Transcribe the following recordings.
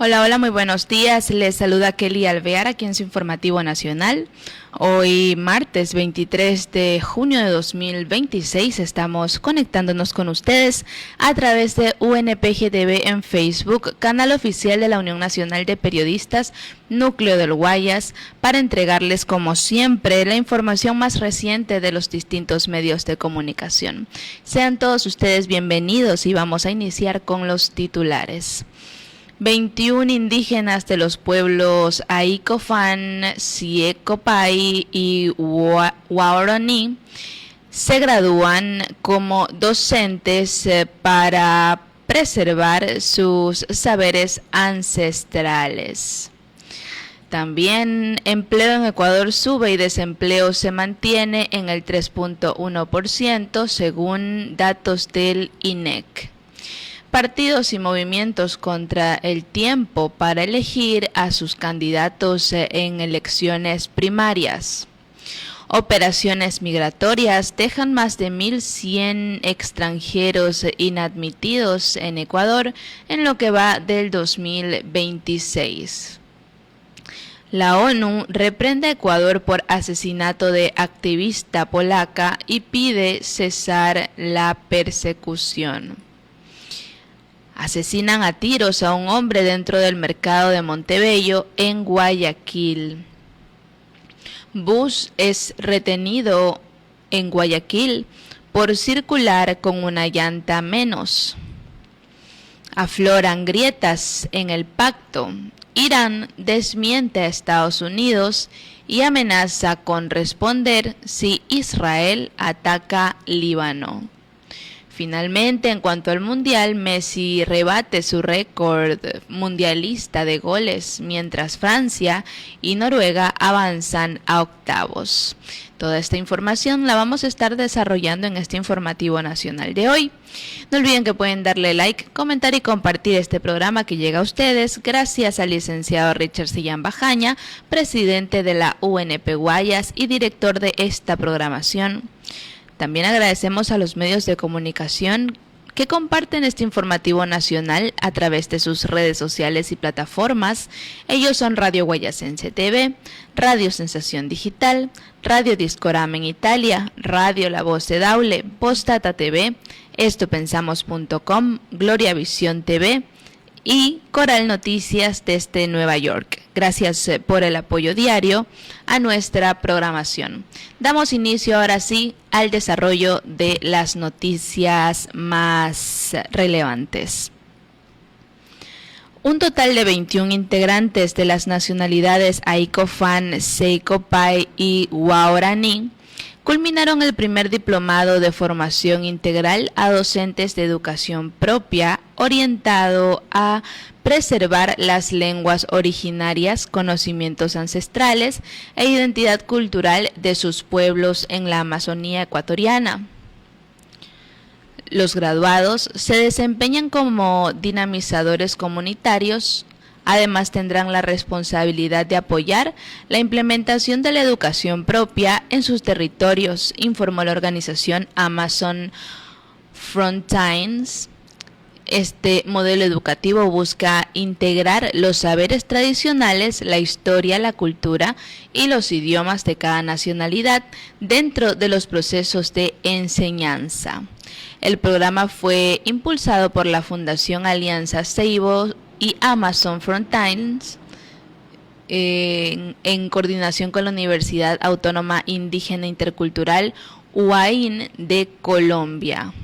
Hola, hola, muy buenos días. Les saluda Kelly Alvear aquí en su informativo nacional. Hoy, martes 23 de junio de 2026, estamos conectándonos con ustedes a través de UNPGTV en Facebook, canal oficial de la Unión Nacional de Periodistas, Núcleo del Guayas, para entregarles, como siempre, la información más reciente de los distintos medios de comunicación. Sean todos ustedes bienvenidos y vamos a iniciar con los titulares. 21 indígenas de los pueblos Aicofán, Siecopay y Waorani se gradúan como docentes para preservar sus saberes ancestrales. También empleo en Ecuador sube y desempleo se mantiene en el 3.1% según datos del INEC. Partidos y movimientos contra el tiempo para elegir a sus candidatos en elecciones primarias. Operaciones migratorias dejan más de 1.100 extranjeros inadmitidos en Ecuador en lo que va del 2026. La ONU reprende a Ecuador por asesinato de activista polaca y pide cesar la persecución. Asesinan a tiros a un hombre dentro del mercado de Montebello, en Guayaquil. Bus es retenido en Guayaquil por circular con una llanta menos. Afloran grietas en el pacto. Irán desmiente a Estados Unidos y amenaza con responder si Israel ataca Líbano. Finalmente, en cuanto al Mundial, Messi rebate su récord mundialista de goles, mientras Francia y Noruega avanzan a octavos. Toda esta información la vamos a estar desarrollando en este informativo nacional de hoy. No olviden que pueden darle like, comentar y compartir este programa que llega a ustedes gracias al licenciado Richard Sillán Bajaña, presidente de la UNP Guayas y director de esta programación. También agradecemos a los medios de comunicación que comparten este informativo nacional a través de sus redes sociales y plataformas. Ellos son Radio Guayasense TV, Radio Sensación Digital, Radio Discorama en Italia, Radio La Voz de Daule, Postdata TV, estopensamos.com, Gloria Visión TV y Coral Noticias desde Nueva York. Gracias por el apoyo diario a nuestra programación. Damos inicio ahora sí al desarrollo de las noticias más relevantes. Un total de 21 integrantes de las nacionalidades Aicofán, Seicopay y Waorani culminaron el primer diplomado de formación integral a docentes de educación propia orientado a preservar las lenguas originarias, conocimientos ancestrales e identidad cultural de sus pueblos en la Amazonía ecuatoriana. Los graduados se desempeñan como dinamizadores comunitarios. Además, tendrán la responsabilidad de apoyar la implementación de la educación propia en sus territorios, informó la organización Amazon Frontiers. Este modelo educativo busca integrar los saberes tradicionales, la historia, la cultura y los idiomas de cada nacionalidad dentro de los procesos de enseñanza. El programa fue impulsado por la Fundación Alianza Seibo y Amazon Frontiers en coordinación con la Universidad Autónoma Indígena Intercultural UAIN de Colombia.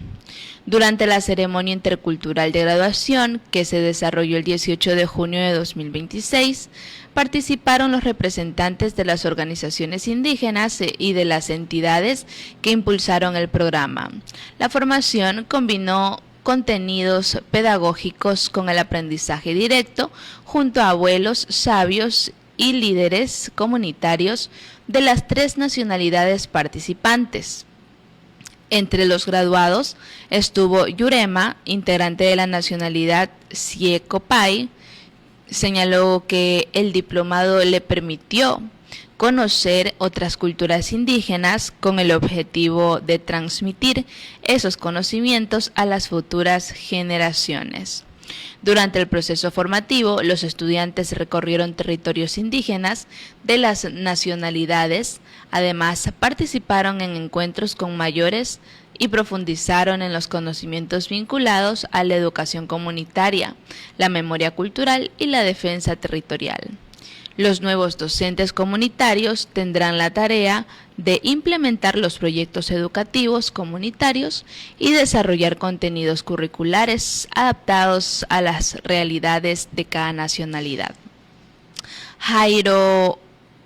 Durante la ceremonia intercultural de graduación, que se desarrolló el 18 de junio de 2026, participaron los representantes de las organizaciones indígenas y de las entidades que impulsaron el programa. La formación combinó contenidos pedagógicos con el aprendizaje directo junto a abuelos, sabios y líderes comunitarios de las 3 nacionalidades participantes. Entre los graduados estuvo Yurema, integrante de la nacionalidad Siecopay. Señaló que el diplomado le permitió conocer otras culturas indígenas con el objetivo de transmitir esos conocimientos a las futuras generaciones. Durante el proceso formativo, los estudiantes recorrieron territorios indígenas de las nacionalidades, además participaron en encuentros con mayores y profundizaron en los conocimientos vinculados a la educación comunitaria, la memoria cultural y la defensa territorial. Los nuevos docentes comunitarios tendrán la tarea de implementar los proyectos educativos comunitarios y desarrollar contenidos curriculares adaptados a las realidades de cada nacionalidad. Jairo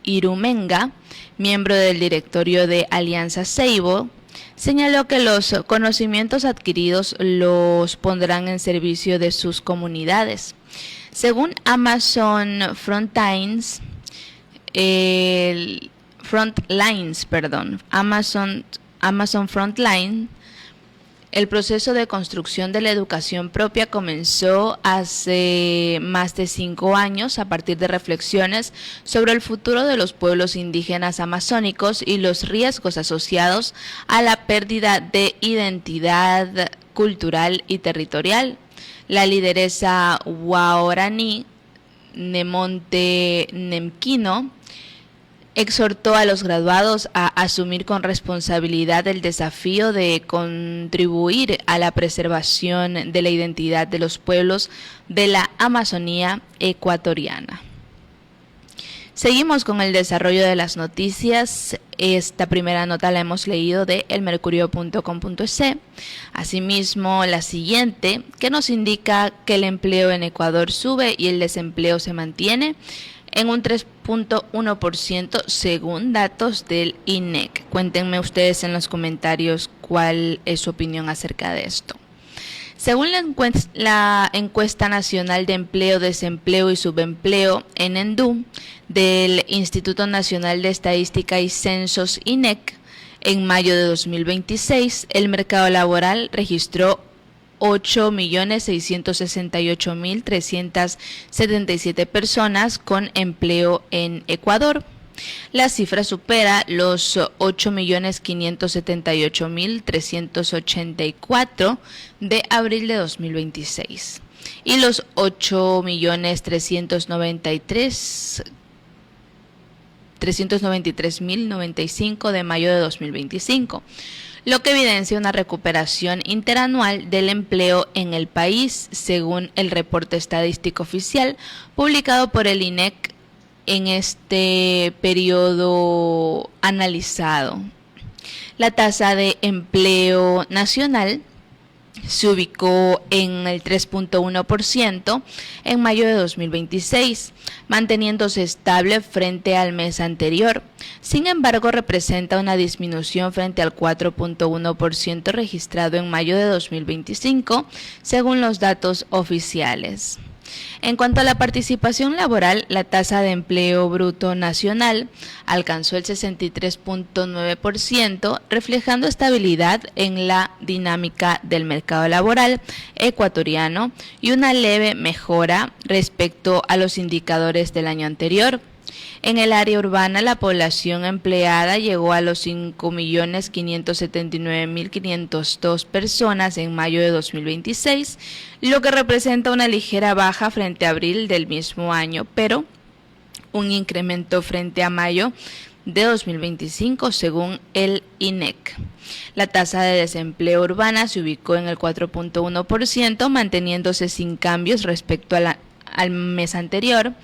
Irumenga, miembro del directorio de Alianza Seibo, señaló que los conocimientos adquiridos los pondrán en servicio de sus comunidades. Según Amazon Frontlines, Amazon Frontline, el proceso de construcción de la educación propia comenzó hace más de 5 años a partir de reflexiones sobre el futuro de los pueblos indígenas amazónicos y los riesgos asociados a la pérdida de identidad cultural y territorial. La lideresa Waorani Nemonte Nemquino exhortó a los graduados a asumir con responsabilidad el desafío de contribuir a la preservación de la identidad de los pueblos de la Amazonía ecuatoriana. Seguimos con el desarrollo de las noticias. Esta primera nota la hemos leído de elmercurio.com.es. Asimismo, la siguiente, que nos indica que el empleo en Ecuador sube y el desempleo se mantiene en un 3.1% según datos del INEC. Cuéntenme ustedes en los comentarios cuál es su opinión acerca de esto. Según la encuesta nacional de empleo, desempleo y subempleo en ENDU del Instituto Nacional de Estadística y Censos INEC, en mayo de 2026, el mercado laboral registró 8.668.377 personas con empleo en Ecuador. La cifra supera los 8.578.384 de abril de 2026 y los 8.393.095 de mayo de 2025, lo que evidencia una recuperación interanual del empleo en el país, según el reporte estadístico oficial publicado por el INEC en este periodo analizado. La tasa de empleo nacional se ubicó en el 3.1% en mayo de 2026, manteniéndose estable frente al mes anterior. Sin embargo, representa una disminución frente al 4.1% registrado en mayo de 2025, según los datos oficiales. En cuanto a la participación laboral, la tasa de empleo bruto nacional alcanzó el 63.9%, reflejando estabilidad en la dinámica del mercado laboral ecuatoriano y una leve mejora respecto a los indicadores del año anterior. En el área urbana, la población empleada llegó a los 5.579.502 personas en mayo de 2026, lo que representa una ligera baja frente a abril del mismo año, pero un incremento frente a mayo de 2025, según el INEC. La tasa de desempleo urbana se ubicó en el 4.1%, manteniéndose sin cambios respecto al mes anterior,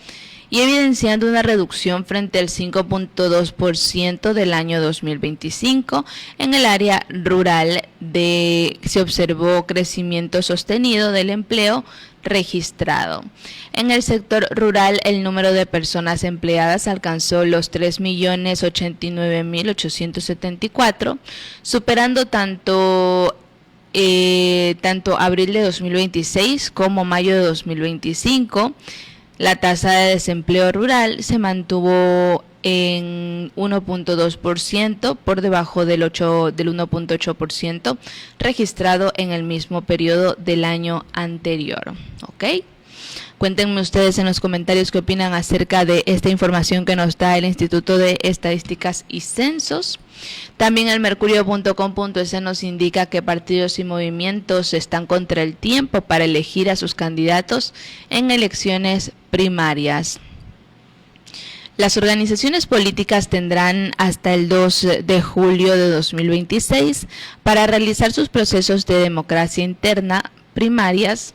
y evidenciando una reducción frente al 5.2% del año 2025. En el área rural se observó crecimiento sostenido del empleo registrado. En el sector rural, el número de personas empleadas alcanzó los 3.089.874, superando tanto abril de 2026 como mayo de 2025. La tasa de desempleo rural se mantuvo en 1.2%, por debajo del 1.8% registrado en el mismo periodo del año anterior. ¿Ok? Cuéntenme ustedes en los comentarios qué opinan acerca de esta información que nos da el Instituto de Estadísticas y Censos. También el mercurio.com.es nos indica que partidos y movimientos están contra el tiempo para elegir a sus candidatos en elecciones primarias. Las organizaciones políticas tendrán hasta el 2 de julio de 2026 para realizar sus procesos de democracia interna primarias,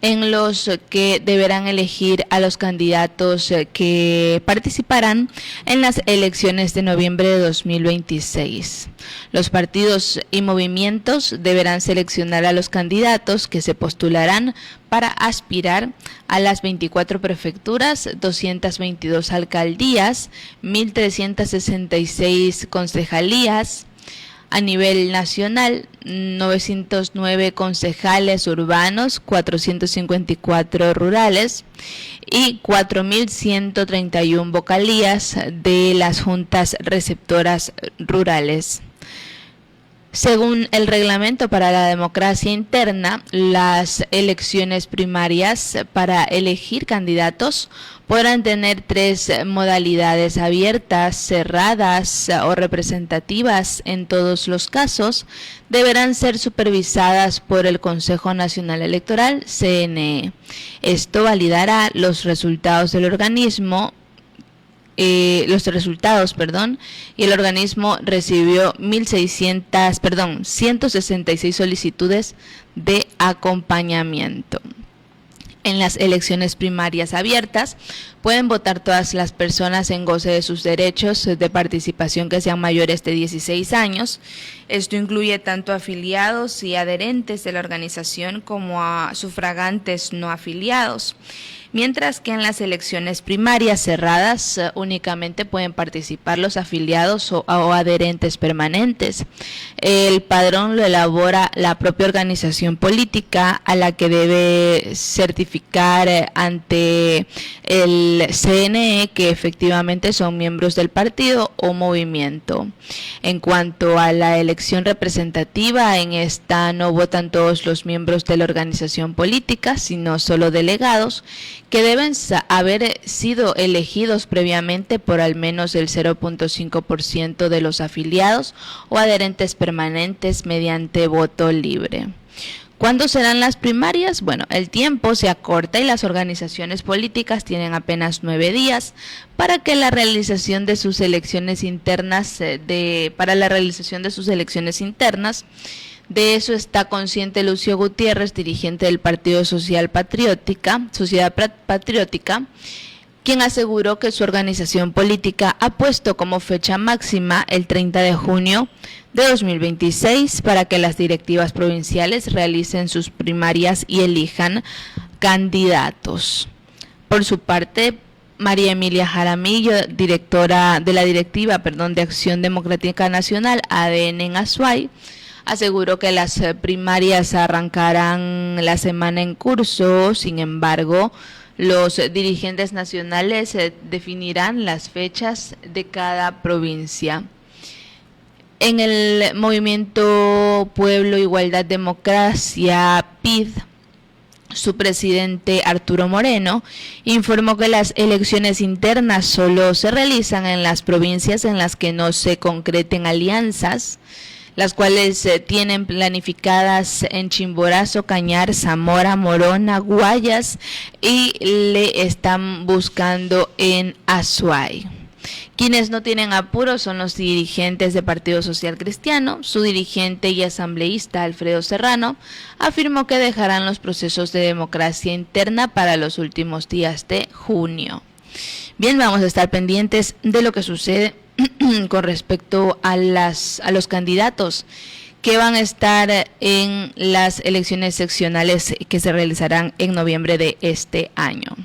en los que deberán elegir a los candidatos que participarán en las elecciones de noviembre de 2026. Los partidos y movimientos deberán seleccionar a los candidatos que se postularán para aspirar a las 24 prefecturas, 222 alcaldías, 1.366 concejalías. A nivel nacional, 909 concejales urbanos, 454 rurales y 4.131 vocalías de las juntas receptoras rurales. Según el reglamento para la democracia interna, las elecciones primarias para elegir candidatos podrán tener 3 modalidades: abiertas, cerradas o representativas. En todos los casos, deberán ser supervisadas por el Consejo Nacional Electoral, CNE. Esto validará los resultados del organismo. Y el organismo recibió 166 solicitudes de acompañamiento. En las elecciones primarias abiertas pueden votar todas las personas en goce de sus derechos de participación que sean mayores de 16 años. Esto incluye tanto afiliados y adherentes de la organización como a sufragantes no afiliados. Mientras que en las elecciones primarias cerradas únicamente pueden participar los afiliados o adherentes permanentes. El padrón lo elabora la propia organización política, a la que debe certificar ante el CNE que efectivamente son miembros del partido o movimiento. En cuanto a la elección representativa, en esta no votan todos los miembros de la organización política, sino solo delegados, que deben haber sido elegidos previamente por al menos el 0.5% de los afiliados o adherentes permanentes mediante voto libre. ¿Cuándo serán las primarias? Bueno, el tiempo se acorta y las organizaciones políticas tienen apenas 9 días para que la realización de sus elecciones internas, De eso está consciente Lucio Gutiérrez, dirigente del Partido Sociedad Patriótica, quien aseguró que su organización política ha puesto como fecha máxima el 30 de junio de 2026 para que las directivas provinciales realicen sus primarias y elijan candidatos. Por su parte, María Emilia Jaramillo, directora de la Directiva de Acción Democrática Nacional, ADN en Azuay, aseguró que las primarias arrancarán la semana en curso. Sin embargo, los dirigentes nacionales definirán las fechas de cada provincia. En el movimiento Pueblo, Igualdad, Democracia, PID, su presidente Arturo Moreno informó que las elecciones internas solo se realizan en las provincias en las que no se concreten alianzas, las cuales tienen planificadas en Chimborazo, Cañar, Zamora, Morona, Guayas y le están buscando en Azuay. Quienes no tienen apuro son los dirigentes del Partido Social Cristiano. Su dirigente y asambleísta Alfredo Serrano afirmó que dejarán los procesos de democracia interna para los últimos días de junio. Bien, vamos a estar pendientes de lo que sucede con respecto a los candidatos que van a estar en las elecciones seccionales que se realizarán en noviembre de este año.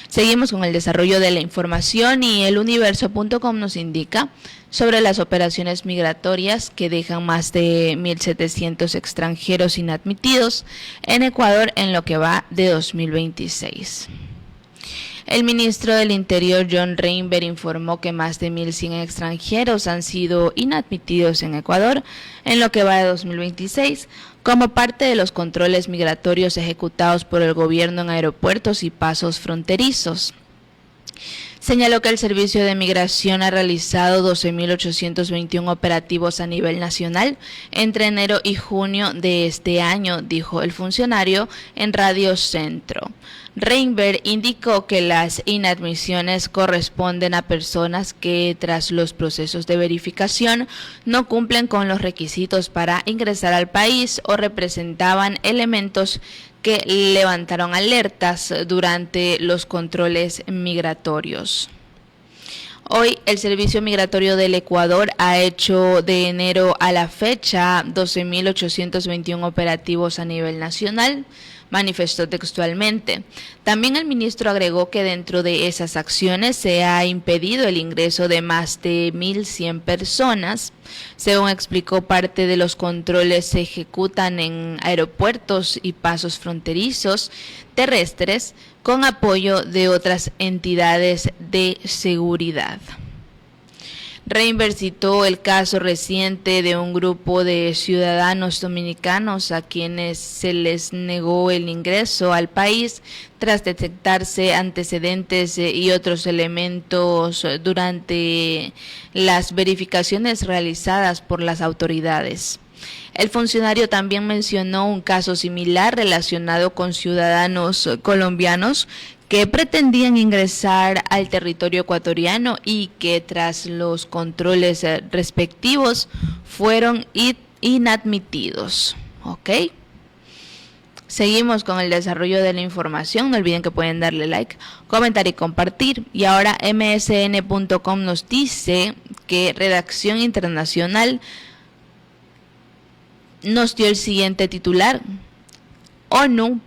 Seguimos con el desarrollo de la información y el universo.com nos indica sobre las operaciones migratorias que dejan más de 1.700 extranjeros inadmitidos en Ecuador en lo que va de 2026. El ministro del Interior, John Reinberg, informó que más de 1.100 extranjeros han sido inadmitidos en Ecuador en lo que va de 2026, como parte de los controles migratorios ejecutados por el gobierno en aeropuertos y pasos fronterizos. Señaló que el Servicio de Migración ha realizado 12.821 operativos a nivel nacional entre enero y junio de este año, dijo el funcionario en Radio Centro. Reinberg indicó que las inadmisiones corresponden a personas que, tras los procesos de verificación, no cumplen con los requisitos para ingresar al país o representaban elementos que levantaron alertas durante los controles migratorios. Hoy el Servicio Migratorio del Ecuador ha hecho de enero a la fecha 12.821 operativos a nivel nacional, manifestó textualmente. También el ministro agregó que dentro de esas acciones se ha impedido el ingreso de más de 1.100 personas. Según explicó, parte de los controles se ejecutan en aeropuertos y pasos fronterizos terrestres con apoyo de otras entidades de seguridad. Reinberg citó el caso reciente de un grupo de ciudadanos dominicanos a quienes se les negó el ingreso al país tras detectarse antecedentes y otros elementos durante las verificaciones realizadas por las autoridades. El funcionario también mencionó un caso similar relacionado con ciudadanos colombianos que pretendían ingresar al territorio ecuatoriano y que tras los controles respectivos fueron inadmitidos. ¿Ok? Seguimos con el desarrollo de la información. No olviden que pueden darle like, comentar y compartir. Y ahora msn.com nos dice que Redacción Internacional nos dio el siguiente titular. ONU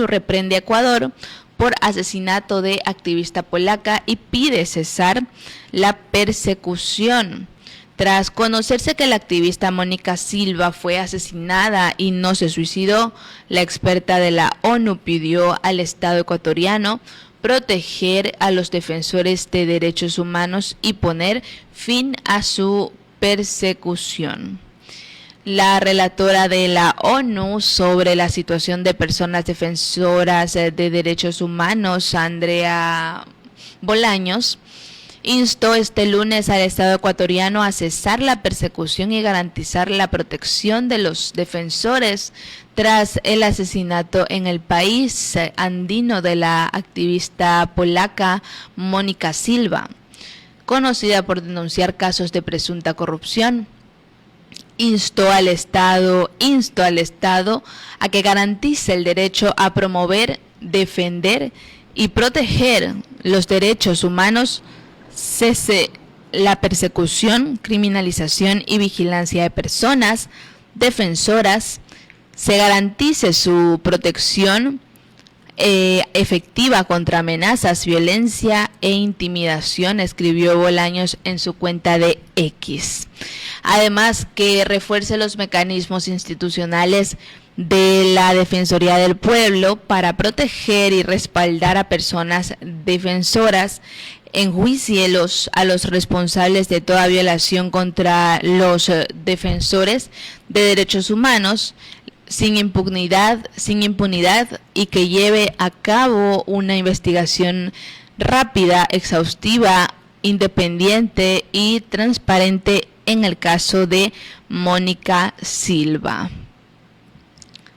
reprende a Ecuador por asesinato de activista polaca y pide cesar la persecución. Tras conocerse que la activista Mónica Silva fue asesinada y no se suicidó, la experta de la ONU pidió al Estado ecuatoriano proteger a los defensores de derechos humanos y poner fin a su persecución. La relatora de la ONU sobre la situación de personas defensoras de derechos humanos, Andrea Bolaños, instó este lunes al Estado ecuatoriano a cesar la persecución y garantizar la protección de los defensores tras el asesinato en el país andino de la activista polaca Mónica Silva, conocida por denunciar casos de presunta corrupción. Instó al Estado a que garantice el derecho a promover, defender y proteger los derechos humanos, cese la persecución, criminalización y vigilancia de personas defensoras, se garantice su protección efectiva contra amenazas, violencia e intimidación, escribió Bolaños en su cuenta de X. Además, que refuerce los mecanismos institucionales de la Defensoría del Pueblo para proteger y respaldar a personas defensoras, enjuicie a los responsables de toda violación contra los defensores de derechos humanos, sin impunidad y que lleve a cabo una investigación rápida, exhaustiva, independiente y transparente en el caso de Mónica Silva.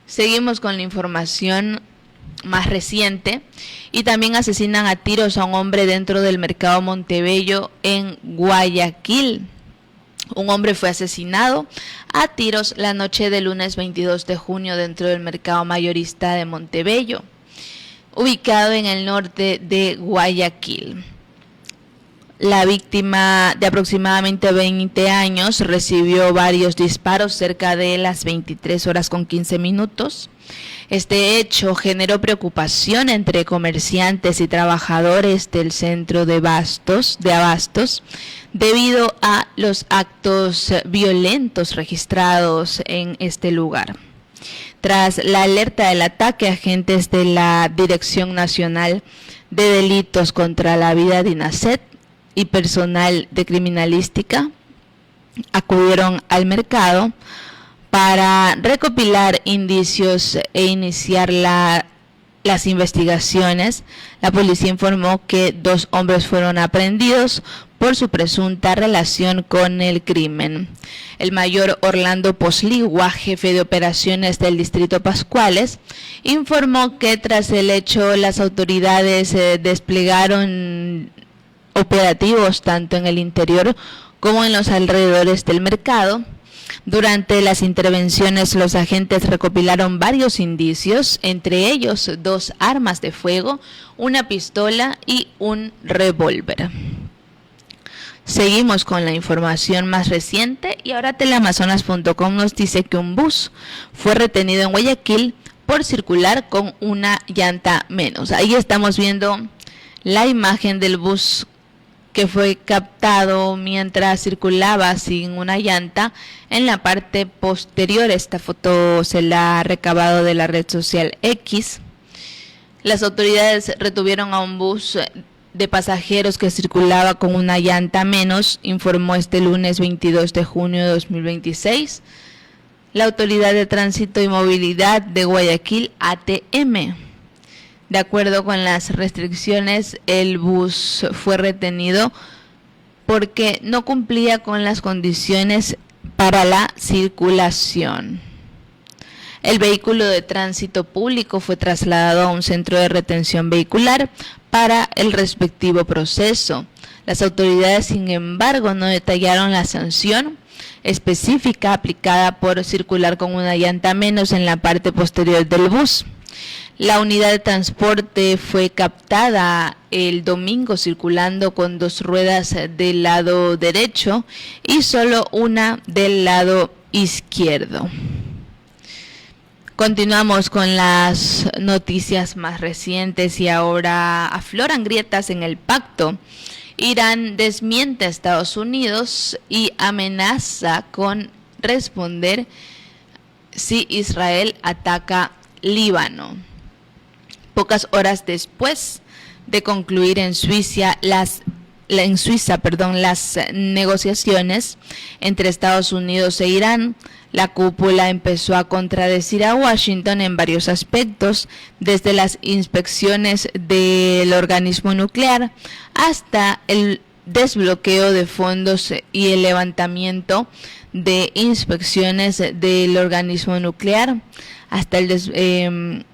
Seguimos con la información más reciente. Y también asesinan a tiros a un hombre dentro del mercado Montebello en Guayaquil. Un hombre fue asesinado a tiros la noche del lunes 22 de junio dentro del mercado mayorista de Montebello, ubicado en el norte de Guayaquil. La víctima, de aproximadamente 20 años, recibió varios disparos cerca de las 23:15. Este hecho generó preocupación entre comerciantes y trabajadores del centro de abastos debido a los actos violentos registrados en este lugar. Tras la alerta del ataque, agentes de la Dirección Nacional de Delitos contra la Vida, DINASET, y personal de criminalística acudieron al mercado Para recopilar indicios e iniciar las investigaciones, la policía informó que 2 hombres fueron aprehendidos por su presunta relación con el crimen. El mayor Orlando Posligua, jefe de operaciones del Distrito Pascuales, informó que tras el hecho las autoridades desplegaron operativos tanto en el interior como en los alrededores del mercado. Durante las intervenciones, los agentes recopilaron varios indicios, entre ellos 2 armas de fuego, una pistola y un revólver. Seguimos con la información más reciente y ahora teleamazonas.com nos dice que un bus fue retenido en Guayaquil por circular con una llanta menos. Ahí estamos viendo la imagen del bus que fue captado mientras circulaba sin una llanta en la parte posterior. Esta foto se la ha recabado de la red social X. Las autoridades retuvieron a un bus de pasajeros que circulaba con una llanta menos, informó este lunes 22 de junio de 2026 la Autoridad de Tránsito y Movilidad de Guayaquil, ATM. De acuerdo con las restricciones, el bus fue retenido porque no cumplía con las condiciones para la circulación. El vehículo de tránsito público fue trasladado a un centro de retención vehicular para el respectivo proceso. Las autoridades, sin embargo, no detallaron la sanción específica aplicada por circular con una llanta menos en la parte posterior del bus. La unidad de transporte fue captada el domingo circulando con 2 ruedas del lado derecho y solo una del lado izquierdo. Continuamos con las noticias más recientes y ahora afloran grietas en el pacto. Irán desmiente a Estados Unidos y amenaza con responder si Israel ataca Líbano. Pocas horas después de concluir en Suiza las negociaciones entre Estados Unidos e Irán, la cúpula empezó a contradecir a Washington en varios aspectos, desde las inspecciones del organismo nuclear hasta el desbloqueo de fondos y el levantamiento de inspecciones del organismo nuclear, hasta el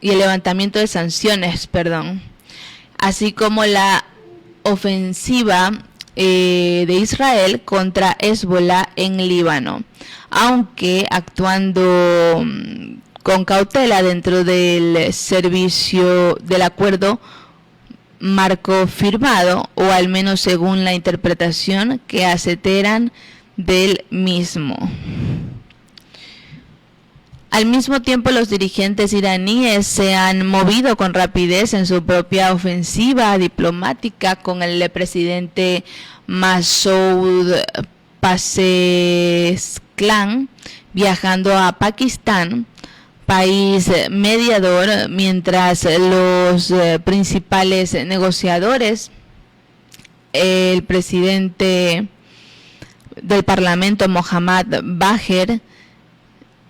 levantamiento de sanciones, así como la ofensiva de Israel contra Hezbollah en Líbano, aunque actuando con cautela dentro del servicio del acuerdo marco firmado, o al menos según la interpretación que hace Teherán del mismo. Al mismo tiempo, los dirigentes iraníes se han movido con rapidez en su propia ofensiva diplomática, con el presidente Masoud Pezeshkian viajando a Pakistán, país mediador, mientras los principales negociadores, el presidente del Parlamento Mohammad Bagher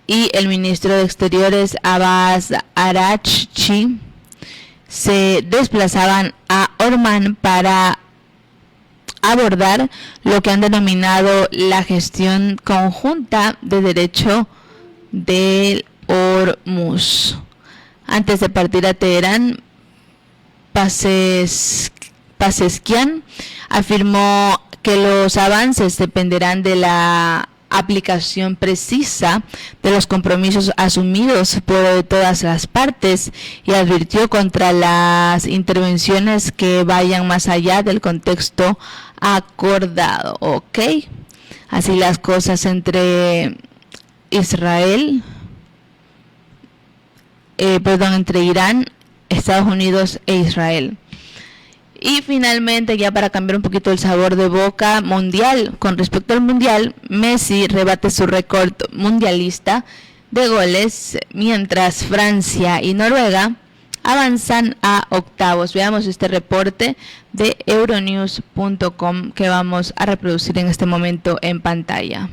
y el ministro de Exteriores Abbas Araghchi, se desplazaban a Omán para abordar lo que han denominado la gestión conjunta de derecho del Hormuz. Antes de partir a Teherán, Pezeshkian afirmó que los avances dependerán de la aplicación precisa de los compromisos asumidos por todas las partes, y advirtió contra las intervenciones que vayan más allá del contexto acordado. Así las cosas entre entre Irán, Estados Unidos e Israel. Y finalmente, ya para cambiar un poquito el sabor de boca, mundial. Con respecto al mundial, Messi rebate su récord mundialista de goles, mientras Francia y Noruega avanzan a octavos. Veamos este reporte de Euronews.com que vamos a reproducir en este momento en pantalla.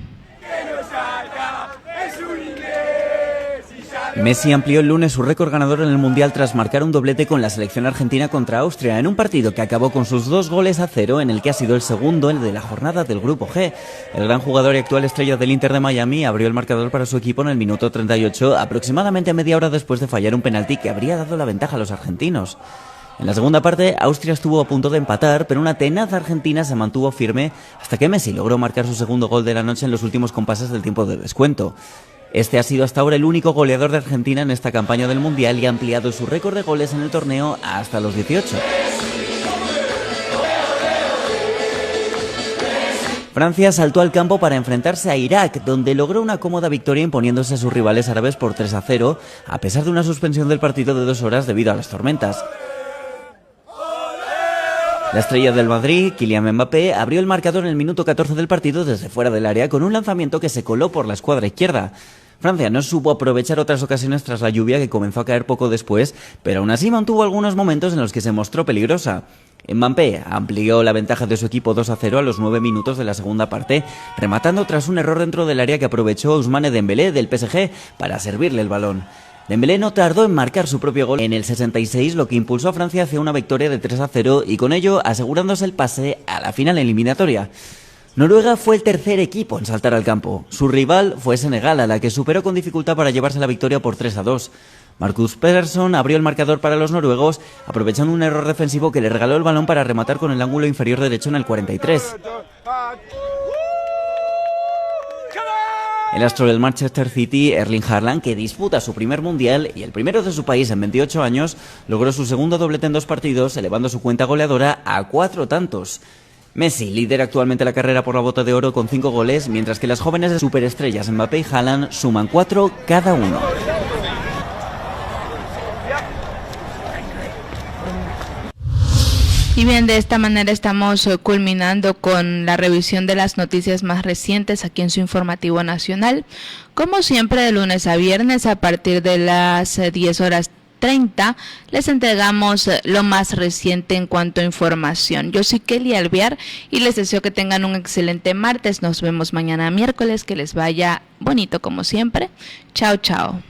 Messi amplió el lunes su récord ganador en el Mundial tras marcar un doblete con la selección argentina contra Austria, en un partido que acabó con sus 2-0, en el que ha sido el segundo de la jornada del Grupo G. El gran jugador y actual estrella del Inter de Miami abrió el marcador para su equipo en el minuto 38, aproximadamente media hora después de fallar un penalti que habría dado la ventaja a los argentinos. En la segunda parte, Austria estuvo a punto de empatar, pero una tenaz argentina se mantuvo firme hasta que Messi logró marcar su segundo gol de la noche en los últimos compases del tiempo de descuento. Este ha sido hasta ahora el único goleador de Argentina en esta campaña del Mundial y ha ampliado su récord de goles en el torneo hasta los 18. Francia saltó al campo para enfrentarse a Irak, donde logró una cómoda victoria imponiéndose a sus rivales árabes por 3-0, a pesar de una suspensión del partido de 2 horas debido a las tormentas. La estrella del Madrid, Kylian Mbappé, abrió el marcador en el minuto 14 del partido desde fuera del área con un lanzamiento que se coló por la escuadra izquierda. Francia no supo aprovechar otras ocasiones tras la lluvia que comenzó a caer poco después, pero aún así mantuvo algunos momentos en los que se mostró peligrosa. Mbappé amplió la ventaja de su equipo 2-0 a los 9 minutos de la segunda parte, rematando tras un error dentro del área que aprovechó Ousmane Dembélé del PSG para servirle el balón. Dembélé no tardó en marcar su propio gol en el 66, lo que impulsó a Francia hacia una victoria de 3-0 y con ello asegurándose el pase a la final eliminatoria. Noruega fue el tercer equipo en saltar al campo. Su rival fue Senegal, a la que superó con dificultad para llevarse la victoria por 3-2. Marcus Pedersen abrió el marcador para los noruegos, aprovechando un error defensivo que le regaló el balón para rematar con el ángulo inferior derecho en el 43. El astro del Manchester City, Erling Haaland, que disputa su primer mundial y el primero de su país en 28 años, logró su segundo doblete en 2 partidos, elevando su cuenta goleadora a 4 tantos. Messi lidera actualmente la carrera por la Bota de Oro con 5 goles, mientras que las jóvenes superestrellas Mbappé y Haaland suman 4 cada uno. Y bien, de esta manera estamos culminando con la revisión de las noticias más recientes aquí en su informativo nacional. Como siempre, de lunes a viernes a partir de las 10:30 les entregamos lo más reciente en cuanto a información. Yo soy Kelly Alvear y les deseo que tengan un excelente martes. Nos vemos mañana miércoles, que les vaya bonito como siempre. Chao, chao.